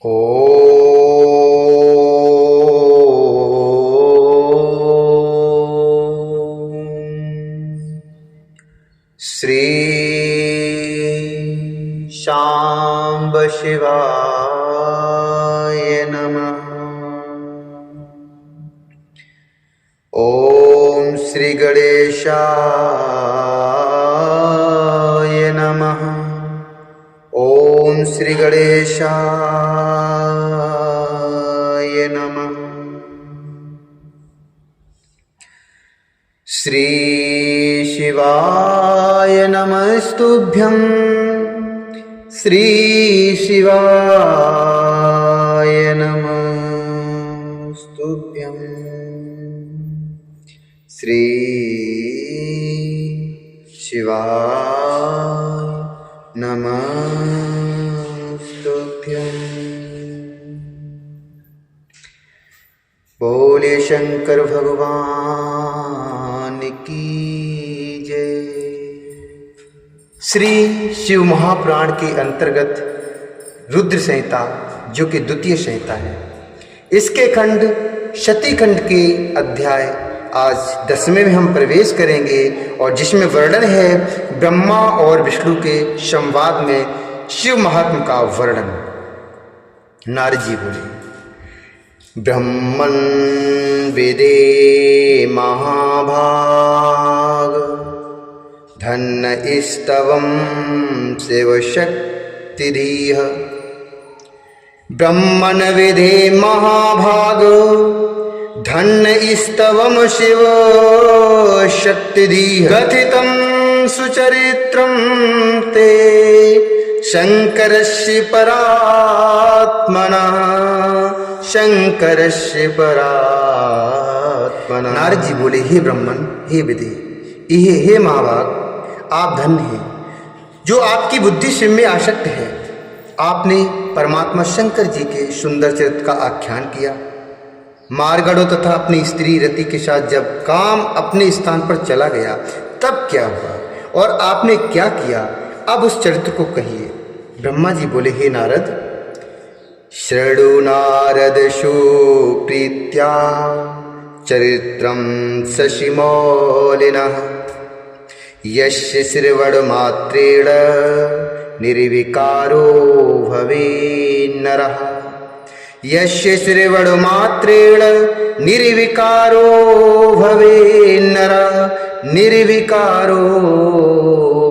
ॐ श्री शाम्ब शिवाय नमः। ॐ श्री गणेशाय नमः। ॐ श्री गणेशाय नमः। श्री शिवाय नमस्तुभ्यं। श्री शिवाय नमस्तुभ्यं। श्री शिवाय नमस्तुभ्यं। बोले शंकर भगवान की जय। श्री शिव महापुराण के अंतर्गत रुद्र संहिता, जो कि द्वितीय संहिता है, इसके खंड शती खंड के अध्याय आज 10वें में हम प्रवेश करेंगे, और जिसमें वर्णन है ब्रह्मा और विष्णु के संवाद में शिव महात्म का वर्णन। नारद जी बोले, ब्रह्मन् वेदे महाभाग धन्न स्तवं शिवशक्तिधीः। ब्रह्मन् वेदे महाभाग धन्न स्तवं शिवशक्तिधीः। कथितं सुचरित्रं ते शंकरस्य परात्मनः। शंकरस्य परात्मनः। नारद जी बोले, हे ब्रह्मन, हे विदे, हे महाभाग, आप धन्य हैं जो आपकी बुद्धि शिव में आसक्त है। आपने परमात्मा शंकर जी के सुंदर चरित्र का आख्यान किया। मारगढ़ों तथा अपनी स्त्री रति के साथ जब काम अपने स्थान पर चला गया तब क्या हुआ और आपने क्या किया, अब उस चरित्र को कहिए। ब्रह्मा जी बोले, हे नारद, शृणु नारद सुप्रीत्या चरित्रं शशिमौलिनः। यस्य श्रवणमात्रेण निर्विकारो भवेन्नरः। यस्य श्रवणमात्रेण निर्विकारो भवेन्नरः। निर्विकारो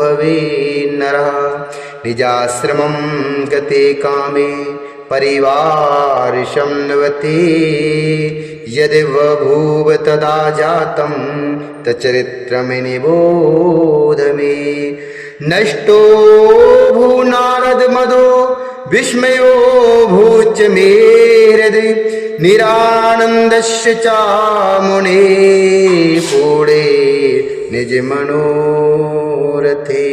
भवेन्नरः। निजाश्रमं गते कामे परिवारिशं नवते। यदि बभूव तदा जातं तच्चरित्रं निबोध मे। नष्टो भूनारद मदो विस्मयो भूच मे हृदि। निरानन्दस्य चामुने पूर्णे निज मनोरथे।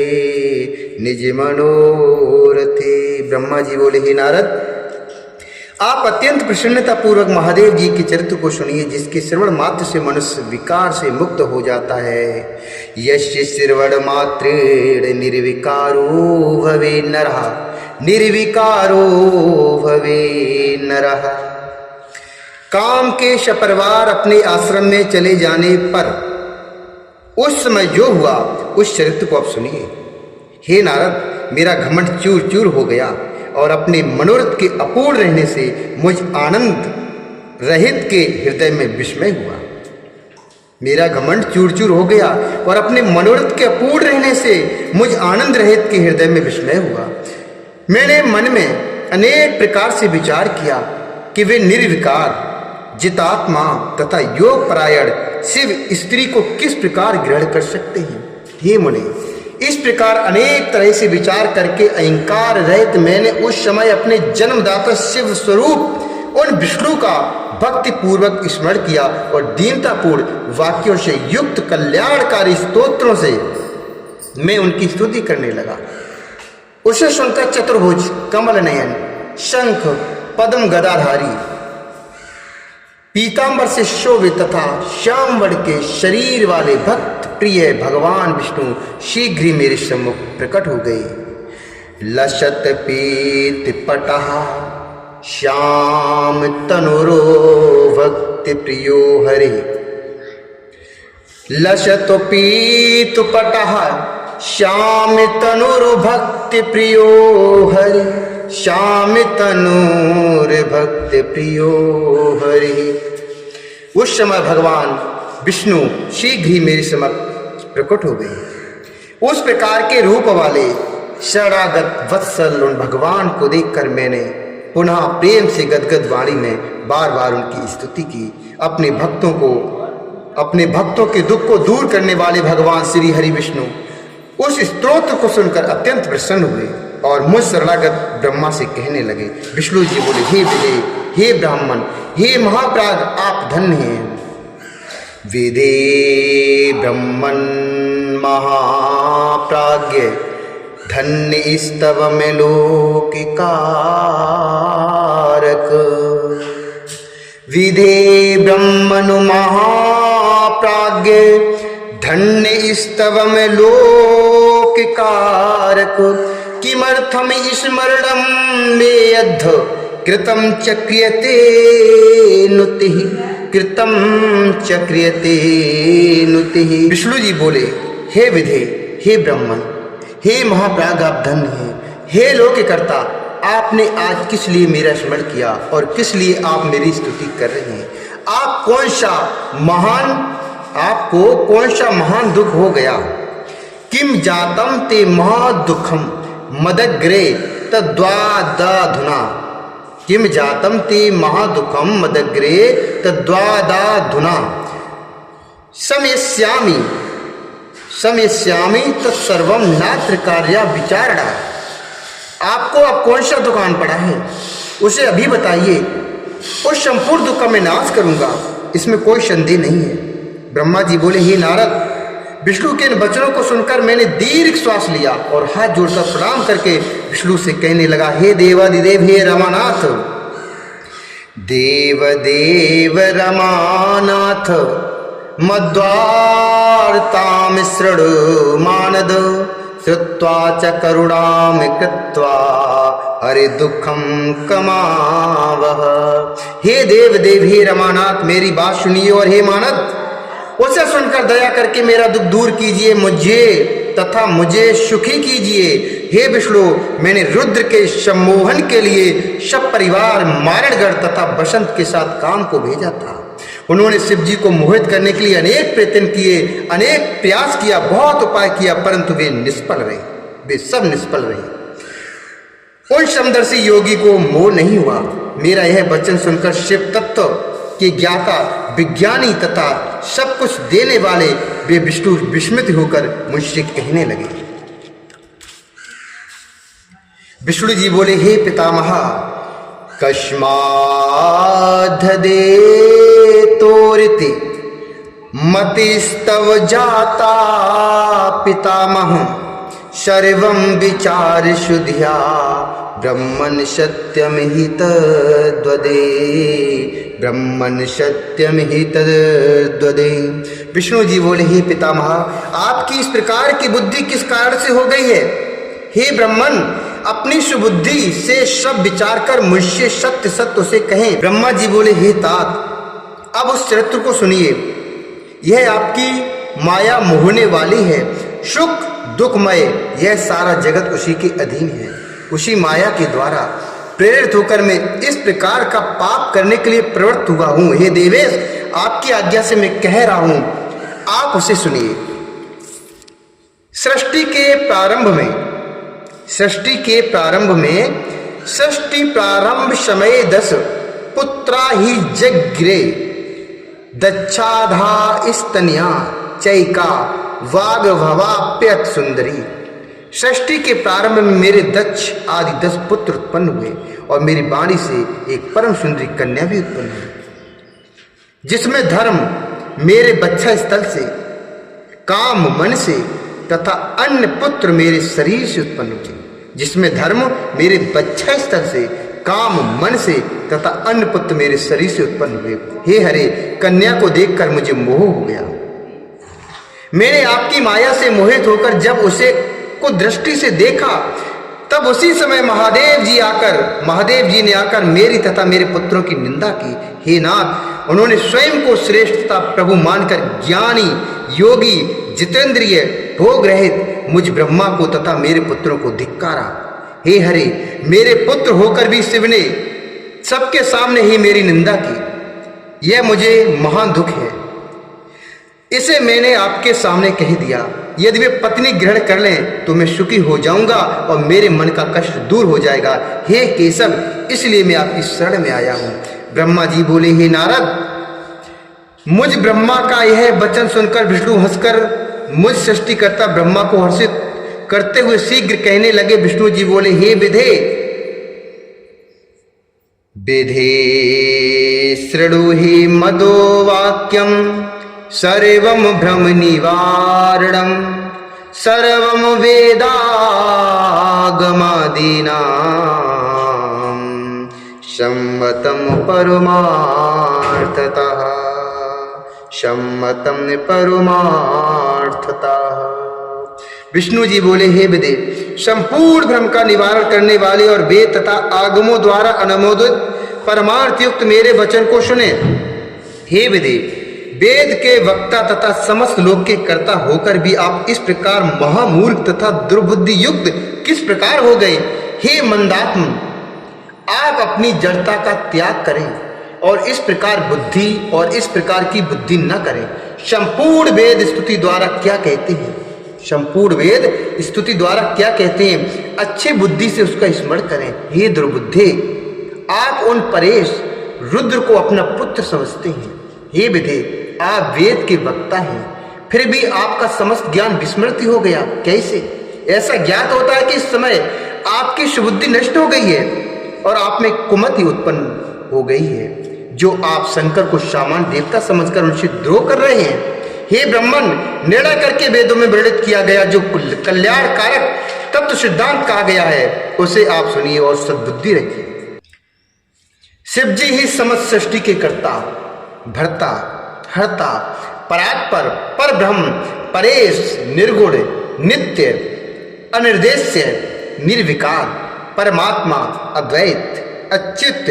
निज मनोरथे। ब्रह्मा जी बोले, हे नारद, आप अत्यंत प्रसन्नता पूर्वक महादेव जी के चरित्र को सुनिए, जिसके श्रवण मात्र से मनुष्य विकार से मुक्त हो जाता है। यस्य श्रवण मात्रेण निर्विकारो भवे नरः। निर्विकारो भवे नरः। काम के सपरिवार अपने आश्रम में चले जाने पर उस समय जो हुआ उस चरित्र को आप सुनिए। हे नारद, मेरा घमंड चूर चूर हो गया और अपने मनोरथ के अपूर्ण रहने से मुझ आनंद रहित के हृदय में विस्मय हुआ। मेरा घमंड चूर चूर हो गया और अपने मनोरथ के अपूर्ण रहने से मुझ आनंद रहित के हृदय में विस्मय हुआ। मैंने मन में अनेक प्रकार से विचार किया कि वे निर्विकार जितात्मा तथा योग परायण शिव स्त्री को किस प्रकार ग्रहण कर सकते हैं। हे मुनि, इस प्रकार अनेक तरह से विचार करके अहंकार रहित मैंने उस समय अपने जन्मदाता शिव स्वरूप उन विष्णु का भक्ति पूर्वक स्मरण किया और दीनतापूर्ण वाक्यों से युक्त कल्याणकारी स्तोत्रों से मैं उनकी स्तुति करने लगा। उसे सुनकर चतुर्भुज, कमल नयन, शंख पद्म गदाधारी, पीतांबर से शोभित तथा श्याम वर्ण के शरीर वाले भक्त प्रिय भगवान विष्णु शीघ्र ही मेरे सम्मुख प्रकट हो गए। लसत पीत पटहा श्याम तनुरो भक्ति प्रियो हरि लसतु पीतु पटः श्याम तनुर भक्ति प्रियो हरि श्याम तनुर भक्ति प्रियो हरि। उस समय भगवान विष्णु शीघ्र ही मेरे समक्ष प्रकट हो गए। उस प्रकार के रूप वाले शरणागत वत्सल उन भगवान को देखकर मैंने पुनः प्रेम से गदगद वाणी में बार बार उनकी स्तुति की। अपने भक्तों के दुख को दूर करने वाले भगवान श्री हरि विष्णु उस स्तोत्र को सुनकर अत्यंत प्रसन्न हुए और मुझ शरणागत ब्रह्मा से कहने लगे। विष्णु जी बोले, हे विदे, हे ब्राह्मण, हे महाप्राग, आप धन्य हैं। विदे ब्रह्मन् महाप्राज्ञ धन्य स्तव में लौकिकारक। विदे ब्रह्मन् महाप्राज्ञ धन्य स्तव में लौकिकारक। किमर्थम स्मरणं मे अद्ध कृतं च क्रियते नुतिः कृतं च क्रियते नुतिः। विष्णु जी बोले, हे विधे, हे ब्रह्मन, हे महाप्राग, आप धन्य हैं। हे लोककर्ता, आपने आज किस लिए मेरा स्मरण किया और किस लिए आप मेरी स्तुति कर रहे हैं? आपको कौन सा महान दुख हो गया? किम जातम ते महादुखम मदग्रे तद्वादाधुना। किम जातम ते महादुखम मदग्रे तद्वादाधुना। समयस्यामि तत्सर्वम नात्र कार्या विचारणा। आपको अब कौन सा दुकान पड़ा है उसे अभी बताइए। उस संपूर्ण दुख का मैं नाश करूंगा, इसमें कोई संदेह नहीं है। ब्रह्मा जी बोले, हे नारद, विष्णु के इन वचनों को सुनकर मैंने दीर्घ श्वास लिया और हाथ जोड़कर प्रणाम करके विष्णु से कहने लगा, हे देवादिदेव, हे रमानाथ, देवदेव रमानाथ, मद्वार्तां शृणु मानद, श्रुत्वा च करुणां कृत्वा हरे दुखम कमावह। हे देवदेव, हे रमानाथ, मेरी बात सुनिए और हे मानद, उसे सुनकर दया करके मेरा दुख दूर कीजिए, मुझे तथा मुझे सुखी कीजिए। हे विष्णु, मैंने रुद्र के सम्मोहन के लिए सब परिवार मारणगढ़ तथा बसंत के साथ काम को भेजा था। उन्होंने शिव जी को मोहित करने के लिए अनेक प्रयत्न किए, अनेक प्रयास किया, बहुत उपाय किया, परंतु वे सब निष्फल रहे। उन समदर्शी योगी को मोह नहीं हुआ। मेरा यह वचन सुनकर शिव तत्व के ज्ञाता, विज्ञानी तथा सब कुछ देने वाले वे विष्णु विस्मित होकर मुझसे कहने लगे। विष्णु जी बोले, हे पितामह, कस्मादधे तोरिति मतिस्तव जाता पितामह, सर्वं विचार शुद्ध्या ब्रह्मन् सत्यम हि तद्वदे, ब्रह्मन् सत्यम हि तद्वदे। विष्णु जी बोले, हे पितामह, आपकी इस प्रकार की बुद्धि किस कारण से हो गई है? हे ब्रह्मन, अपनी सुबुद्धि से सब विचार कर मुझसे सत्य सत्य से कहें। ब्रह्मा जी बोले, हे तात, अब उस चरित्र को सुनिए। यह आपकी माया मोहने वाली है, सुख दुखमय, यह सारा जगत उसी के अधीन है। उसी माया के द्वारा प्रेरित होकर मैं इस प्रकार का पाप करने के लिए प्रवृत्त हुआ हूं। हे देवेश, आपकी आज्ञा से मैं कह रहा हूं, आप उसे सुनिए। सृष्टि के प्रारंभ समय 10 पुत्रा ही जग्रे, दच्छाधा स्तन्या चैका वाग्भवाप्यत सुंदरी। सृष्टि के प्रारंभ में मेरे दक्ष आदि 10 पुत्र उत्पन्न हुए और मेरी वाणी से एक परम सुंदरी कन्या भी उत्पन्न हुई, जिसमें धर्म मेरे बच्चा स्थल से, काम मन से तथा अन्य पुत्र मेरे शरीर से उत्पन्न हुए। जिसमें धर्म मेरे बच्चा स्थल से, काम मन से तथा अन्य पुत्र मेरे शरीर से उत्पन्न हुए। हे हरे, कन्या को देखकर मुझे मोह हो गया। मैंने आपकी माया से मोहित होकर जब उसे को दृष्टि से देखा, तब उसी समय महादेव जी ने आकर मेरी तथा मेरे पुत्रों की निंदा की। हे नाथ, उन्होंने स्वयं को श्रेष्ठता प्रभु मानकर ज्ञानी, योगी, जितेंद्रिय, भोग रहित मुझ ब्रह्मा को तथा मेरे पुत्रों को धिक्कारा। हे हरि, मेरे पुत्र होकर भी शिव ने सबके सामने ही मेरी निंदा की। यह मुझे महान दुख है। इसे मैंने आपके सामने कह दिया। यदि वे पत्नी ग्रहण कर लें तो मैं सुखी हो जाऊंगा और मेरे मन का कष्ट दूर हो जाएगा। हे केशव, इसलिए मैं आपकी शरण में आया हूं। ब्रह्मा जी बोले, हे नारद, मुझ ब्रह्मा का यह वचन सुनकर विष्णु हंसकर मुझ सृष्टिकर्ता ब्रह्मा को हर्षित करते हुए शीघ्र कहने लगे। विष्णु जी बोले, हे विधे शृणु हि मदो वाक्यम सर्वम भ्रम निवारणम सर्वम वेदागमादीनां सम्मतं परमार्थतः। विष्णु जी बोले, हे विदे, संपूर्ण भ्रम का निवारण करने वाले और वेद तथा आगमों द्वारा अनुमोदित परमार्थ युक्त मेरे वचन को सुने। हे विदे, वेद के वक्ता तथा समस्त लोक के कर्ता होकर भी आप इस प्रकार महामूर्ख तथा दुर्बुद्धि युक्त किस प्रकार हो गए? हे मंदात्म, आप अपनी जड़ता का त्याग करें और इस प्रकार की बुद्धि न करें। संपूर्ण वेद स्तुति द्वारा क्या कहते हैं? अच्छे बुद्धि से उसका स्मरण करें। हे दुर्बुद्धे, आप उन परेश रुद्र को अपना पुत्र समझते हैं। हे विधे, आप वेद के वक्ता हैं, फिर भी आपका समस्त ज्ञान विस्मृत हो गया। कैसे? ऐसा ज्ञात होता है कि इस समय आपकी सुबुद्धि नष्ट हो गई है और आप में कुमति उत्पन्न हो गई है, जो आप शंकर को सामान्य देवता समझकर उनसे द्रोह कर रहे हैं। हे ब्राह्मण, निर्णय करके वेदों में वर्णित किया गया जो कल्याण कारक तत्व सिद्धांत कहा गया है, उसे आप सुनिए और सद्बुद्धि रखिए। शिव जी ही समस्त सृष्टि के कर्ता, भर्ता, हर्ता, परात्पर, परब्रह्म, परेश, निर्गुण, नित्य, अनिर्देश्य, निर्विकार, परमात्मा, अद्वैत, अच्युत,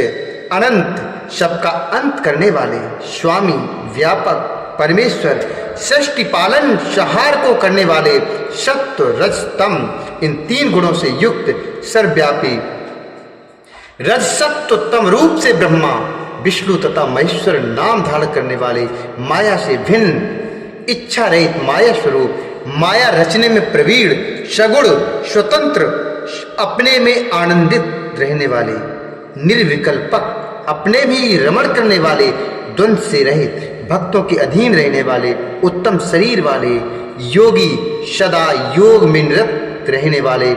अनंत, सबका अंत करने वाले, स्वामी, व्यापक, परमेश्वर, सृष्टि पालन संहार को करने वाले, सत्व, रज, तम, इन तीन गुणों से युक्त, सर्वव्यापी, रज सत्व तम रूप से ब्रह्मा, विष्णु तथा महेश्वर नाम धारण करने वाले, माया से भिन्न, इच्छा रहित माया स्वरूप, माया रचने में प्रवीण, सगुण, स्वतंत्र, अपने में आनंदित रहने वाले, निर्विकल्पक, अपने भी रमण करने वाले, द्वंद से रहित, भक्तों के अधीन रहने वाले, उत्तम शरीर वाले, योगी, सदा योग में निरत रहने वाले,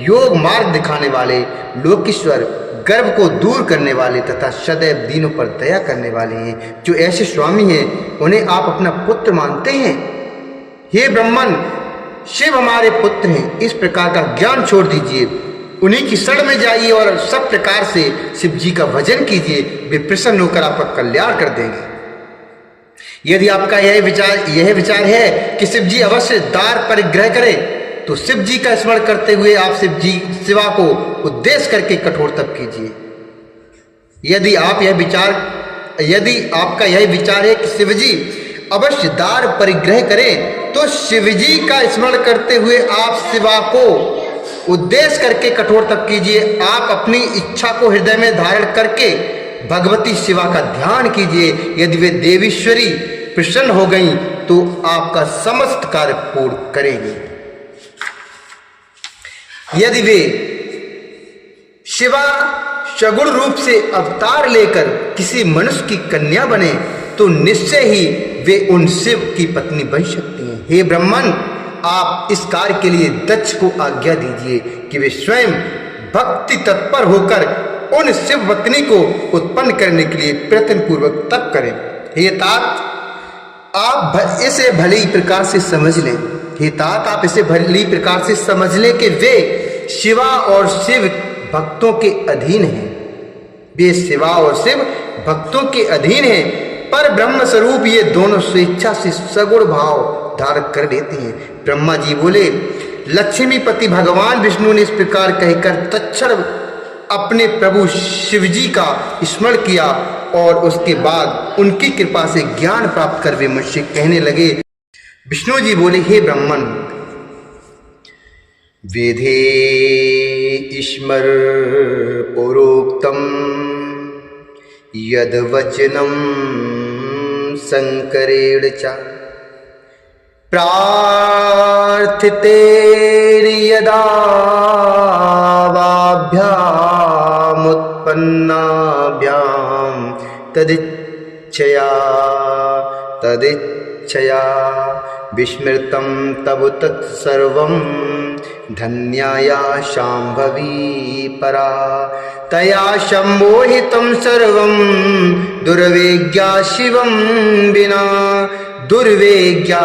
योग मार्ग दिखाने वाले, लोकेश्वर, गर्व को दूर करने वाले तथा सदैव दीनों पर दया करने वाले हैं। जो ऐसे स्वामी हैं, उन्हें आप अपना पुत्र मानते हैं। हे ब्राह्मण, शिव हमारे पुत्र हैं, इस प्रकार का ज्ञान छोड़ दीजिए, उन्हीं की शरण में जाइए और सब प्रकार से शिव जी का भजन कीजिए। वे प्रसन्न होकर आपका कल्याण कर देंगे। यदि आपका यह विचार है कि शिव जी अवश्य दार परिग्रह करें, तो शिव जी का स्मरण करते हुए आप शिवा को उद्देश्य करके कठोर तप कीजिए। यदि आपका यह विचार है कि शिव जी अवश्य दार परिग्रह करें, तो शिव जी का स्मरण करते हुए आप शिवा को उद्देश्य करके कठोर तप कीजिए। आप अपनी इच्छा को हृदय में धारण करके भगवती शिवा का ध्यान कीजिए। यदि वे देवीश्वरी प्रसन्न हो गई तो आपका समस्त कार्य पूर्ण करेंगी। यदि वे शिवा सगुण रूप से अवतार लेकर किसी मनुष्य की कन्या बने, तो निश्चय ही वे उन शिव की पत्नी बन सकती हैं। हे ब्राह्मण, आप इस कार्य के लिए दक्ष को आज्ञा दीजिए कि वे स्वयं भक्ति तत्पर होकर उन शिव पत्नी को उत्पन्न करने के लिए प्रयत्न पूर्वक तप करें। हे तात, आप इसे भली प्रकार से समझ लें। हे तात, आप इसे भली प्रकार से समझ लें कि वे शिवा और शिव भक्तों के अधीन हैं। वे शिवा और शिव भक्तों के अधीन हैं, पर ब्रह्म स्वरूप ये दोनों स्वेच्छा से सगुण भाव धारण कर लेते हैं। ब्रह्मा जी बोले, लक्ष्मीपति भगवान विष्णु ने इस प्रकार कहकर तत्क्षण अपने प्रभु शिवजी का स्मरण किया और उसके बाद उनकी कृपा से ज्ञान प्राप्त कर वे मुझसे कहने लगे। विष्णु जी बोले, हे ब्राह्मण, वेदे ईश्वर पुरोक्तम यद वचनम शंकरेण च प्रार्थिते यदा वाभ्यामुत्पन्नाभ्यां तदिच्छया विस्मृतं तव तत्सर्वं धन्याया शाम्भवी परा तया सम्मोहितं सर्वं दुर्वेज्ञा शिवं विना दुर्वेज्ञा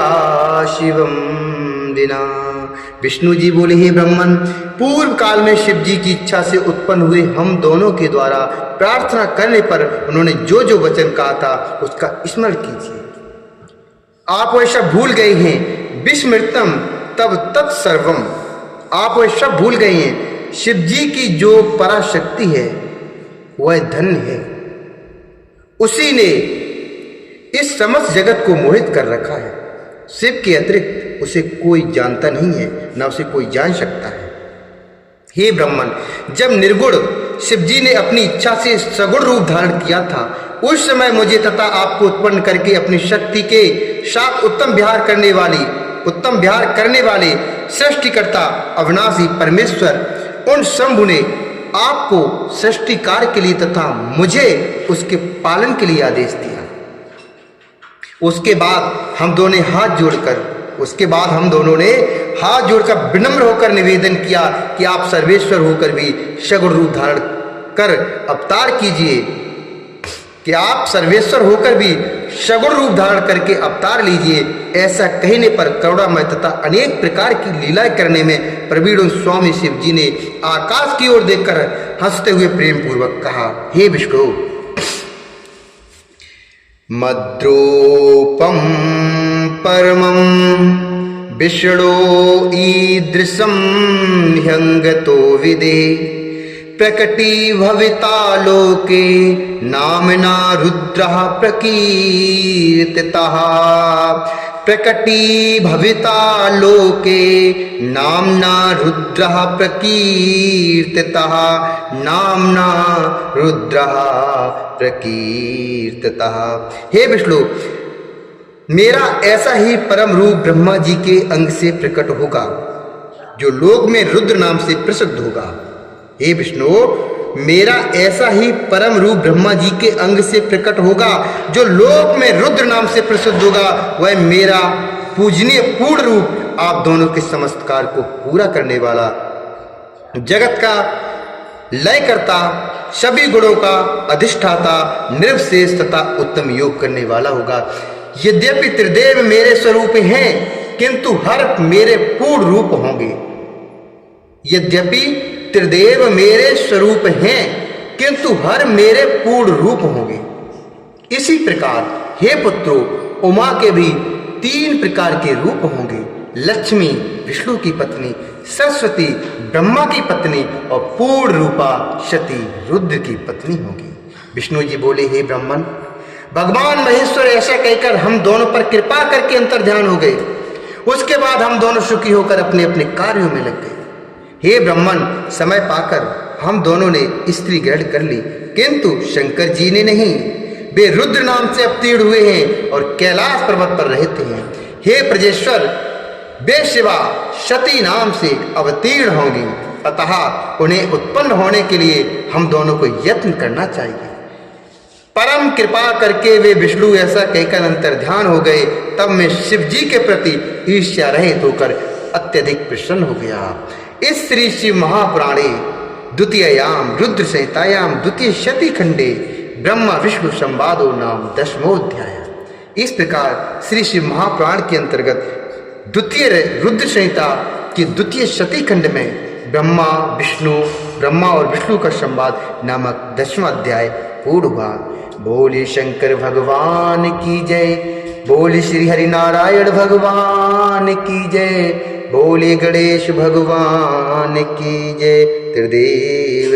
शिवम विना। विष्णु जी बोले, हे ब्राह्मण, पूर्व काल में शिव जी की इच्छा से उत्पन्न हुए हम दोनों के द्वारा प्रार्थना करने पर उन्होंने जो जो वचन कहा था उसका स्मरण कीजिए। आप वैसा भूल गए हैं। विस्मृतम तब तत्सर्वम, आप वैसा भूल गए हैं। शिव जी की जो पराशक्ति है वह धन्य है। उसी ने इस समस्त जगत को मोहित कर रखा है। शिव के अतिरिक्त उसे कोई जानता नहीं है, न उसे कोई जान सकता है। हे ब्राह्मण, जब निर्गुण शिव जी ने अपनी इच्छा से सगुण रूप धारण किया था, उस समय मुझे तथा आपको उत्पन्न करके अपनी शक्ति के साथ उत्तम विहार करने वाले सृष्टिकर्ता अविनाशी परमेश्वर उन शंभु ने आपको सृष्टि कार्य के लिए तथा मुझे उसके पालन के लिए आदेश दिया। उसके बाद हम दोनों ने हाथ जोड़कर विनम्र होकर निवेदन किया कि आप सर्वेश्वर होकर भी सगुण रूप धारण कर अवतार कीजिए, कि आप सर्वेश्वर होकर भी सगुण रूप धारण करके अवतार लीजिए। ऐसा कहने पर करुणामय तथा अनेक प्रकार की लीलाएं करने में प्रवीण स्वामी शिव जी ने आकाश की ओर देखकर हंसते हुए प्रेम पूर्वक कहा, हे विष्णु, मद्रूपम परमं विष्णो ईदृशं ह्यंगतो विदे प्रकटी भविता लोके नामना रुद्रः प्रकीर्तितः प्रकटी भविता लोके नामना रुद्रः प्रकीर्तितः नामना रुद्रः प्रकीर्तितः। हे विष्णु, मेरा ऐसा ही परम रूप ब्रह्मा जी के अंग से प्रकट होगा जो लोक में रुद्र नाम से प्रसिद्ध होगा। हे विष्णु, मेरा ऐसा ही परम रूप ब्रह्मा जी के अंग से प्रकट होगा जो लोक में रुद्र नाम से प्रसिद्ध होगा। वह मेरा पूजनीय पूर्ण रूप आप दोनों के समस्त कार्य को पूरा करने वाला, जगत का लय करता, सभी गुणों का अधिष्ठाता, निर्विशेष तथा उत्तम योग करने वाला होगा। यद्यपि त्रिदेव मेरे स्वरूप हैं किंतु हर मेरे पूर्ण रूप होंगे। यद्यपि त्रिदेव मेरे स्वरूप हैं किंतु हर मेरे पूर्ण रूप होंगे। इसी प्रकार हे पुत्रों, उमा के भी 3 प्रकार के रूप होंगे। लक्ष्मी विष्णु की पत्नी, सरस्वती ब्रह्मा की पत्नी और पूर्ण रूपा सती रुद्र की पत्नी होगी। विष्णु जी बोले, हे ब्राह्मण, भगवान महेश्वर ऐसा कहकर हम दोनों पर कृपा करके अंतर ध्यान हो गए। उसके बाद हम दोनों सुखी होकर अपने अपने कार्यों में लग गए। हे ब्राह्मण, समय पाकर हम दोनों ने स्त्री ग्रहण कर ली, किंतु शंकर जी ने नहीं। वे रुद्र नाम से अवतीर्ण हुए हैं और कैलाश पर्वत पर रहते हैं। हे प्रजेश्वर, वे शिवा सती नाम से अवतीर्ण होंगी, अतः उन्हें उत्पन्न होने के लिए हम दोनों को यत्न करना चाहिए। परम कृपा करके वे विष्णु ऐसा कहकर अंतर ध्यान हो गए। तब मैं शिव जी के प्रति ईर्ष्या रहित होकर अत्यधिक प्रसन्न हो गया। इस श्री शिव महापुराणे द्वितीयायाम रुद्र संहितायाम द्वितीय शती खंडे ब्रह्मा विष्णु संवादो नाम 10वां। इस प्रकार श्री शिव महापुराण के अंतर्गत द्वितीय रुद्र संहिता की द्वितीय शती खंड में ब्रह्मा और विष्णु का संवाद नामक 10वां अध्याय पूर्ण हुआ। बोले शंकर भगवान की जय, बोले श्री हरि नारायण भगवान की जय, बोले गणेश भगवान की जय, त्रिदेव